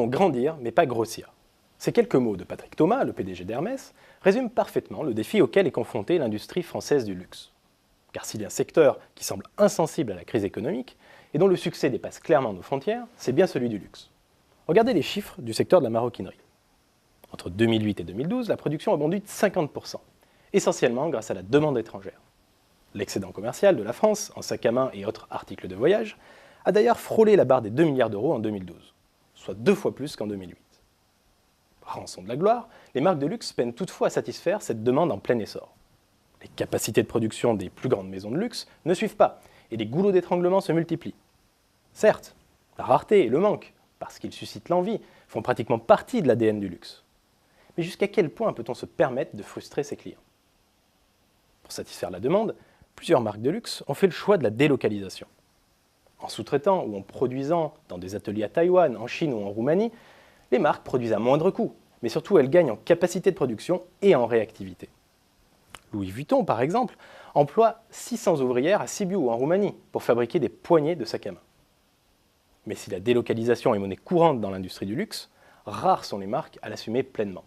donc grandir, mais pas grossir. Ces quelques mots de Patrick Thomas, le PDG d'Hermès, résument parfaitement le défi auquel est confrontée l'industrie française du luxe. Car s'il y a un secteur qui semble insensible à la crise économique et dont le succès dépasse clairement nos frontières, c'est bien celui du luxe. Regardez les chiffres du secteur de la maroquinerie. Entre 2008 et 2012, la production a bondi de 50%, essentiellement grâce à la demande étrangère. L'excédent commercial de la France, en sacs à main et autres articles de voyage, a d'ailleurs frôlé la barre des 2 milliards d'euros en 2012, soit 2 fois plus qu'en 2008. Rançon de la gloire, les marques de luxe peinent toutefois à satisfaire cette demande en plein essor. Les capacités de production des plus grandes maisons de luxe ne suivent pas, et les goulots d'étranglement se multiplient. Certes, la rareté et le manque, parce qu'ils suscitent l'envie, font pratiquement partie de l'ADN du luxe. Mais jusqu'à quel point peut-on se permettre de frustrer ses clients? Pour satisfaire la demande, plusieurs marques de luxe ont fait le choix de la délocalisation. En sous-traitant ou en produisant dans des ateliers à Taïwan, en Chine ou en Roumanie, les marques produisent à moindre coût, mais surtout elles gagnent en capacité de production et en réactivité. Louis Vuitton, par exemple, emploie 600 ouvrières à Sibiu ou en Roumanie pour fabriquer des poignées de sacs à main. Mais si la délocalisation est monnaie courante dans l'industrie du luxe, rares sont les marques à l'assumer pleinement.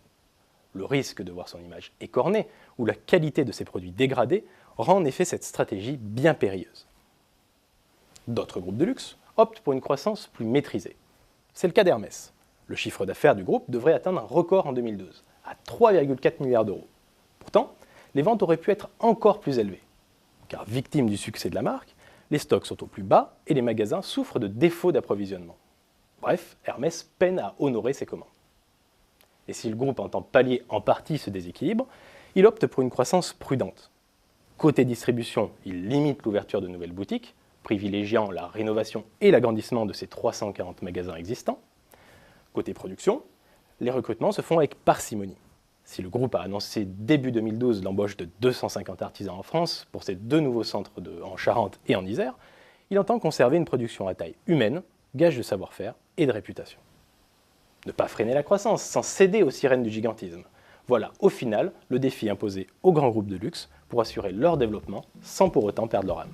Le risque de voir son image écornée ou la qualité de ses produits dégradée rend en effet cette stratégie bien périlleuse. D'autres groupes de luxe optent pour une croissance plus maîtrisée. C'est le cas d'Hermès. Le chiffre d'affaires du groupe devrait atteindre un record en 2012, à 3,4 milliards d'euros. Pourtant, les ventes auraient pu être encore plus élevées. Car victimes du succès de la marque, les stocks sont au plus bas et les magasins souffrent de défauts d'approvisionnement. Bref, Hermès peine à honorer ses commandes. Et si le groupe entend pallier en partie ce déséquilibre, il opte pour une croissance prudente. Côté distribution, il limite l'ouverture de nouvelles boutiques, privilégiant la rénovation et l'agrandissement de ses 340 magasins existants. Côté production, les recrutements se font avec parcimonie. Si le groupe a annoncé début 2012 l'embauche de 250 artisans en France pour ses 2 nouveaux centres en Charente et en Isère, il entend conserver une production à taille humaine, gage de savoir-faire et de réputation. Ne pas freiner la croissance sans céder aux sirènes du gigantisme. Voilà au final le défi imposé aux grands groupes de luxe pour assurer leur développement sans pour autant perdre leur âme.